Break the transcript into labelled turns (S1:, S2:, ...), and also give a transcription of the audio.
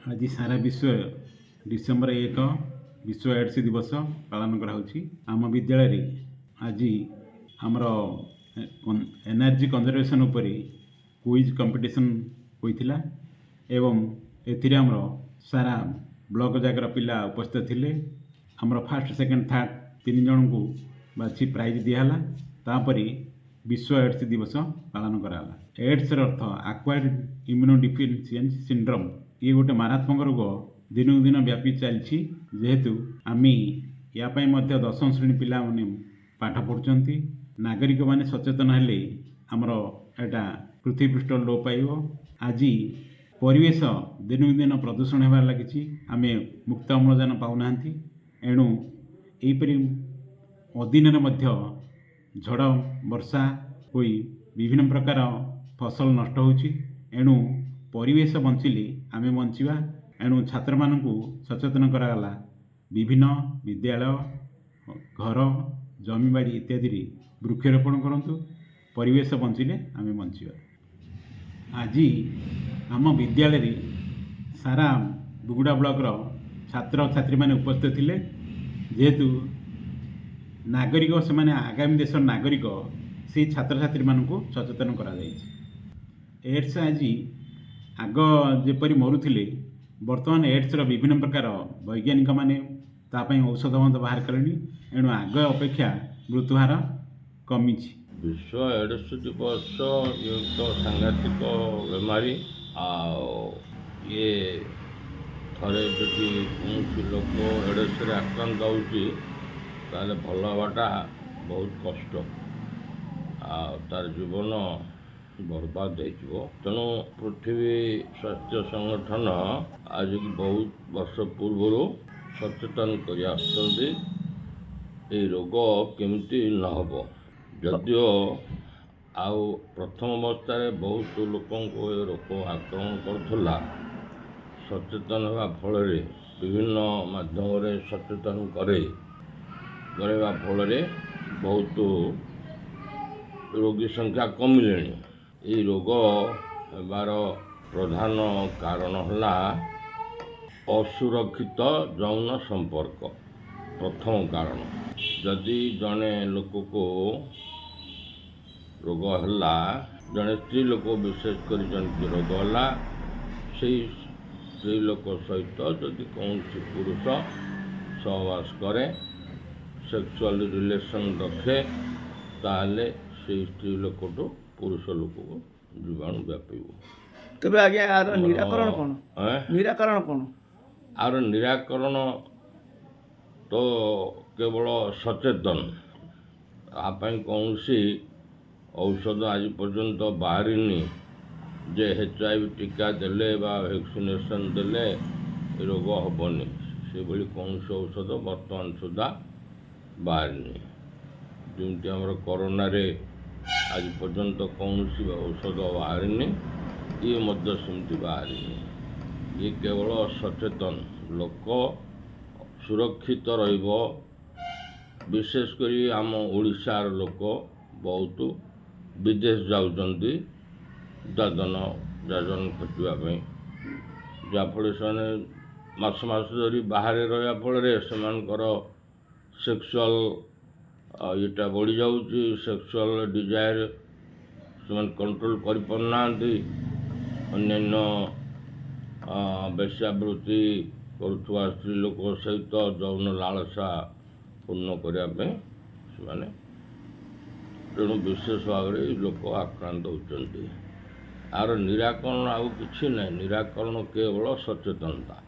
S1: आज सारा विश्व डिसेम्बर 1 विश्व एड्स दिवस पालन कराऊँगी। आम विद्यालय आज आमर एनर्जी कंजर्वेशन उपर क्विज कंपटीशन होता एवं एथिरे आमर सारा ब्लॉक जाकर पिला उपस्थित थिले। आमर फास्ट सेकेंड थर्ड 3 जन को बाछी प्राइज दिहला। तापरी विश्व एड्स दिवस पालन कराला। एड्स अर्थ एक्वायर्ड इम्यूनोडेफिशिएंसी सिंड्रोम। ये गोटे मारात्मक रोग दिन दिन व्यापी चलती जेहेतु आम या 10वीं श्रेणी पिला माने पाठ पढ़ुंट। नागरिक माने सचेतन हेले आमर एटा पृथ्वी पृष्ठ लोप पाइब। आज परिवेश दिन दिन प्रदूषण होबार लगी। आम मुक्त अम्लजान पाऊना एणु यहीपरि अदिन झड़ वर्षा होई विभिन्न प्रकार फसल नष्ट होची। एणु परिवेश बंचिले आमे बंचिबा। एणु छात्र मानकु सचेतन करागला। विभिन्न विद्यालय घर जमीबाड़ी इत्यादि वृक्षरोपण करंतु। परिवेश बंचिले आमे बंचिबा। आज आम विद्यालय सारा बुगुड़ा ब्लॉक छात्र छात्री माने उपस्थित थिले। जेहेतु नागरिक से माने आगामी देश नागरिक से छात्र छात्री मानकु सचेतन करा जायछि। एड्स आज आग जेपरि मरुथिले वर्तमान एड्स विभिन्न प्रकार वैज्ञानिक माने तापई औषध बाहर करेनी। एणु आग अपेक्षा मृत्युहार कमी।
S2: विश्व एड्स दिवस ये तो सांघातिक बेमारी ये थरे जदि कौन लोक एड्स आक्रांत होती ताले भल हवाटा बहुत कष्ट तार जीवन बर्बाद हो। तेणु पृथ्वी स्वास्थ्य संगठन आज बहुत वर्ष पूर्व सचेतन कर रोग केमती न हो। जदिओ आउ प्रथम अवस्था बहुत लोक रोग आक्रमण करुला। सचेतन होगा फल विभिन्न माध्यम सचेतन करवा फल बहुत रोगी संख्या कमिले। ये रोग होबार प्रधान कारण है असुरक्षित यौन संपर्क। प्रथम कारण जदि जड़े लोक को रोग है जड़े स्त्री लोक विशेषकर रोग है से स्त्री लोक सहित जदि कौन पुरुष सहवास करे सेक्सुअल रिलेशन रखे ताले से स्त्री लोक टू पुरुष लोक को जीवाणु व्यापी।
S3: तबे आज्ञा यार निराकरण कौन? निराकरण कौन?
S2: आर निराकरण तो केवल सचेतन। आपन कौन सी औषध आज पर्यंत बाहरी जे HIV टीका देले बा वैक्सीनेशन देले रोग हेनी से भली कौन सी औषध वर्तमान सुधा बाहरी। जमती आमर कोरोना रे आज पर्यंत कौन सी औषध बाहरी ये मध्य सेमती बाहरी। ये केवल सचेतन लोक सुरक्षित रहिबो। विशेषकर आम ओडिशार लोक बहुत विदेश जाउचंती दादन जाजन खटिवाई जहाँफल से मास धरी बाहर रहा फल से सेक्सुअल इटा बढ़ी जाऊँगी। सेक्सुअल डिजायर से कंट्रोल कर पारना। अन्यान्य वेश्यावृत्ति करुवा स्त्री लोक सहित यौन लालसा पूर्ण करने तेणु विशेष भाव में लोक आक्रांत होती। आर निराकरण आउ कि ना। निराकरण केवल सचेतनता।